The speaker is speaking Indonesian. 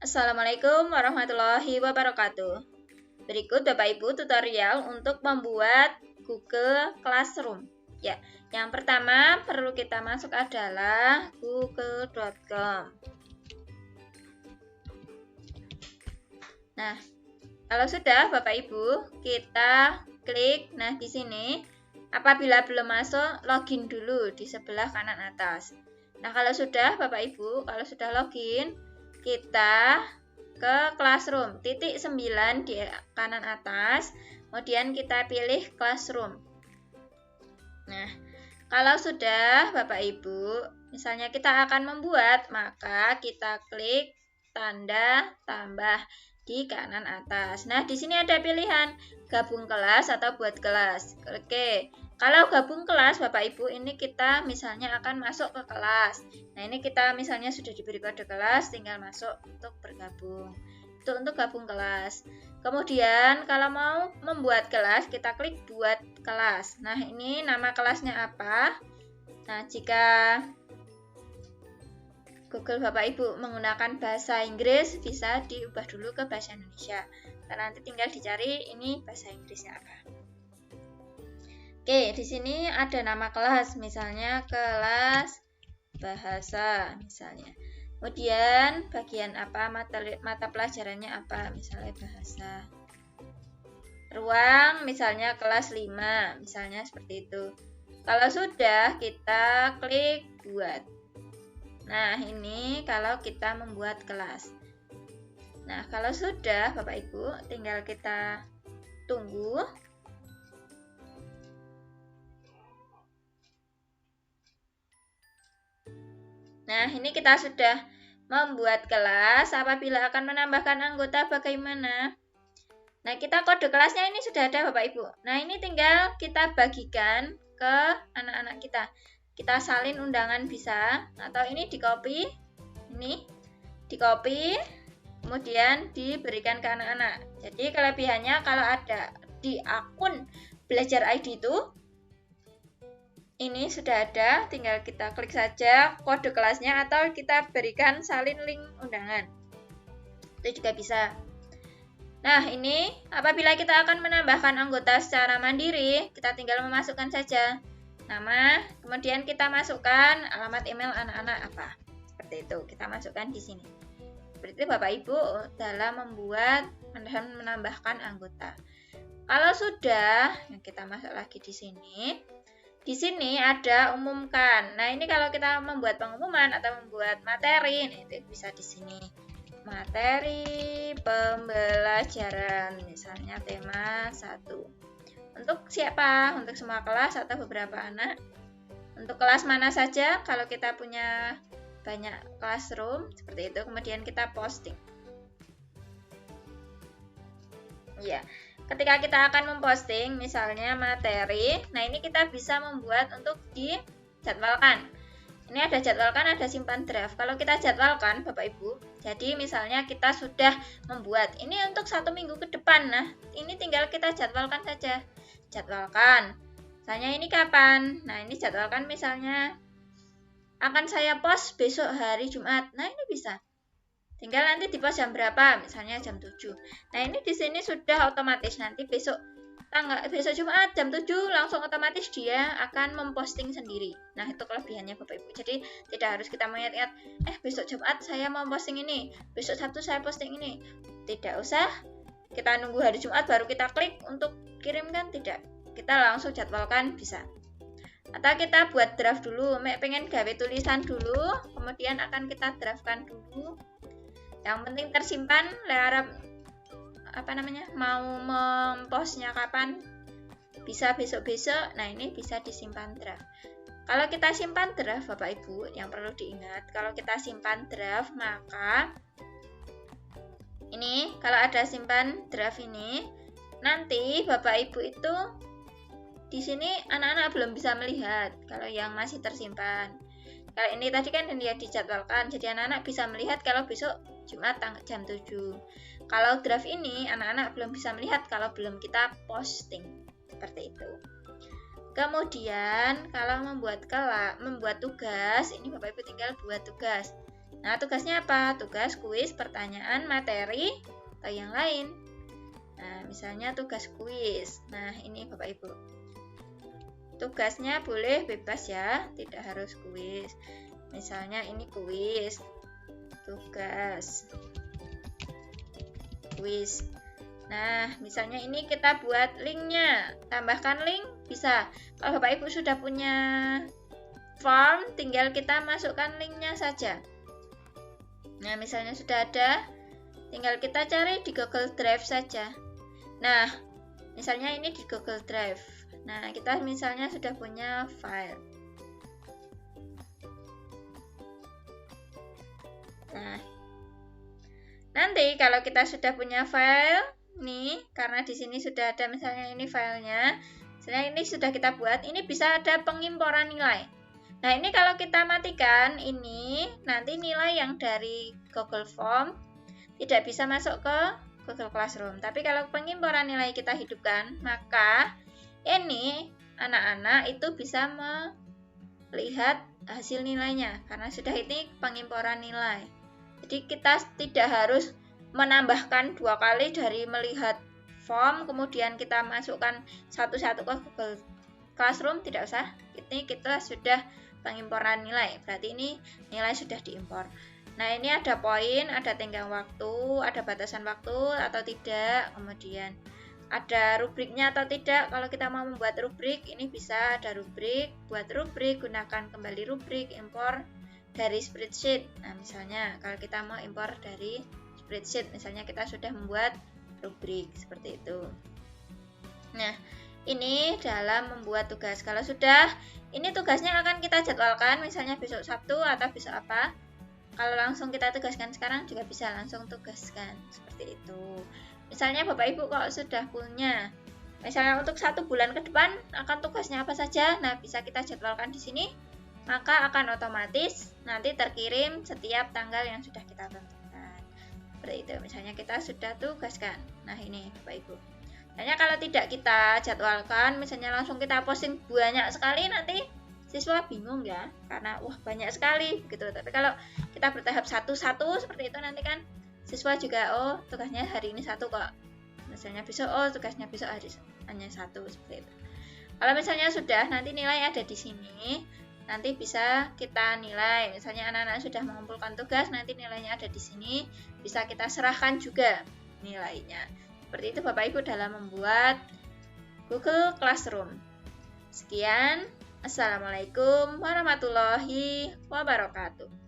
Assalamualaikum warahmatullahi wabarakatuh. Berikut Bapak Ibu tutorial untuk membuat Google Classroom. Ya, yang pertama perlu kita masuk adalah google.com. Nah, kalau sudah Bapak Ibu, kita klik di sini. Apabila belum masuk, login dulu di sebelah kanan atas. Nah, kalau sudah Bapak Ibu, kalau sudah login, kita ke Classroom, titik 9 di kanan atas, kemudian kita pilih Classroom. Nah, kalau sudah Bapak Ibu, misalnya kita akan membuat, maka kita klik tanda tambah di kanan atas. Nah, di sini ada pilihan gabung kelas atau buat kelas. Oke, kalau gabung kelas Bapak Ibu, ini kita misalnya akan masuk ke kelas. Nah, ini kita misalnya sudah diberi kode kelas, tinggal masuk untuk bergabung. Itu untuk gabung kelas. Kemudian kalau mau membuat kelas, kita klik buat kelas. Nah, ini nama kelasnya apa? Nah, jika Google Bapak Ibu menggunakan bahasa Inggris, bisa diubah dulu ke bahasa Indonesia. Dan nanti tinggal dicari ini bahasa Inggrisnya apa. Oke, di sini ada nama kelas, misalnya kelas bahasa misalnya. Kemudian bagian apa, mata pelajarannya apa, misalnya bahasa. Ruang misalnya kelas 5, misalnya seperti itu. Kalau sudah, kita klik buat. Nah, ini kalau kita membuat kelas. Nah, kalau sudah Bapak Ibu, tinggal kita tunggu. Nah, ini kita sudah membuat kelas. Apabila akan menambahkan anggota bagaimana? Nah, kita kode kelasnya ini sudah ada Bapak Ibu. Nah, ini tinggal kita bagikan ke anak-anak kita. Kita salin undangan bisa, atau ini di-copy, kemudian diberikan ke anak-anak. Jadi kelebihannya kalau ada di akun Belajar ID itu, ini sudah ada, tinggal kita klik saja kode kelasnya atau kita berikan salin link undangan. Itu juga bisa. Nah, ini apabila kita akan menambahkan anggota secara mandiri, kita tinggal memasukkan saja nama, kemudian kita masukkan alamat email anak-anak apa. Seperti itu, kita masukkan di sini. Seperti itu Bapak Ibu dalam membuat dan menambahkan anggota. Kalau sudah, kita masuk lagi di sini. Di sini ada umumkan. Nah, ini kalau kita membuat pengumuman atau membuat materi, itu bisa di sini. Materi pembelajaran, misalnya tema 1. Untuk siapa? Untuk semua kelas atau beberapa anak? Untuk kelas mana saja? Kalau kita punya banyak classroom, seperti itu. Kemudian kita posting. Ya, ketika kita akan memposting, misalnya materi, nah ini kita bisa membuat untuk dijadwalkan. Ini ada jadwalkan, ada simpan draft. Kalau kita jadwalkan, Bapak Ibu, jadi misalnya kita sudah membuat ini untuk 1 minggu ke depan. Nah, ini tinggal kita jadwalkan saja. Jadwalkan. Misalnya ini kapan? Nah, ini jadwalkan misalnya akan saya post besok hari Jumat. Nah, ini bisa. Tinggal nanti di post jam berapa? Misalnya jam 7. Nah, ini di sini sudah otomatis nanti besok Jumat jam 7 langsung otomatis dia akan memposting sendiri. Nah, itu kelebihannya Bapak Ibu. Jadi tidak harus kita mengingat-ingat, besok Jumat saya mau posting ini, besok Sabtu saya posting ini. Tidak usah kita nunggu hari Jumat baru kita klik untuk kirimkan, tidak. Kita langsung jadwalkan bisa. Atau kita buat draft dulu, pengen gawe tulisan dulu, kemudian akan kita draftkan dulu. Yang penting tersimpan, mau mempostnya kapan, bisa besok-besok. Nah, ini bisa disimpan draft. Kalau kita simpan draft Bapak Ibu, yang perlu diingat, kalau kita simpan draft, maka ini kalau ada simpan draft ini, nanti Bapak Ibu itu di sini anak-anak belum bisa melihat kalau yang masih tersimpan. Kalau ini tadi kan dia dijadwalkan, jadi anak-anak bisa melihat kalau besok Jumat jam 7. Kalau draft ini anak-anak belum bisa melihat kalau belum kita posting. Seperti itu. Kemudian kalau membuat tugas, ini Bapak Ibu tinggal buat tugas. Nah, tugasnya apa? Tugas kuis, pertanyaan, materi, atau yang lain. Nah, misalnya tugas kuis. Nah, ini Bapak Ibu. Tugasnya boleh bebas ya, tidak harus kuis. Misalnya ini kuis. Tugas kuis. Nah, misalnya ini kita buat linknya. Tambahkan link bisa. Kalau Bapak Ibu sudah punya form, tinggal kita masukkan linknya saja. Nah, misalnya sudah ada, tinggal kita cari di Google Drive saja. Nah, misalnya ini di Google Drive. Nah, kita misalnya sudah punya file. Nah, nanti kalau kita sudah punya file, nih, karena di sini sudah ada misalnya ini filenya, misalnya ini sudah kita buat, ini bisa ada pengimporan nilai. Nah, ini kalau kita matikan ini, nanti nilai yang dari Google Form tidak bisa masuk ke Google Classroom. Tapi kalau pengimporan nilai kita hidupkan, maka ini anak-anak itu bisa melihat hasil nilainya karena sudah ini pengimporan nilai. Jadi kita tidak harus menambahkan 2 kali dari melihat form kemudian kita masukkan satu-satu ke Google Classroom, tidak usah. Ini kita sudah pengimporan nilai, berarti ini nilai sudah diimpor. Nah, ini ada poin, ada tenggang waktu, ada batasan waktu atau tidak, kemudian ada rubriknya atau tidak. Kalau kita mau membuat rubrik, ini bisa ada rubrik, buat rubrik, gunakan kembali rubrik, impor dari spreadsheet. Nah, misalnya kalau kita mau impor dari spreadsheet, misalnya kita sudah membuat rubrik seperti itu. Nah, ini dalam membuat tugas. Kalau sudah, ini tugasnya akan kita jadwalkan, misalnya besok Sabtu atau besok apa. Kalau langsung kita tugaskan sekarang juga bisa langsung tugaskan seperti itu. Misalnya Bapak Ibu kok sudah punya, misalnya untuk 1 bulan ke depan akan tugasnya apa saja, nah bisa kita jadwalkan di sini, maka akan otomatis nanti terkirim setiap tanggal yang sudah kita tentukan. Seperti itu. Misalnya kita sudah tugaskan. Nah, ini Bapak Ibu. Hanya kalau tidak kita jadwalkan, misalnya langsung kita posting banyak sekali, nanti siswa bingung ya, karena wah banyak sekali gitu. Tapi kalau kita bertahap satu-satu seperti itu, nanti kan siswa juga oh tugasnya hari ini 1 kok. Misalnya besok oh tugasnya besok hanya 1 seperti itu. Kalau misalnya sudah, nanti nilai ada di sini. Nanti bisa kita nilai. Misalnya anak-anak sudah mengumpulkan tugas, nanti nilainya ada di sini. Bisa kita serahkan juga nilainya. Seperti itu Bapak Ibu dalam membuat Google Classroom. Sekian. Assalamualaikum warahmatullahi wabarakatuh.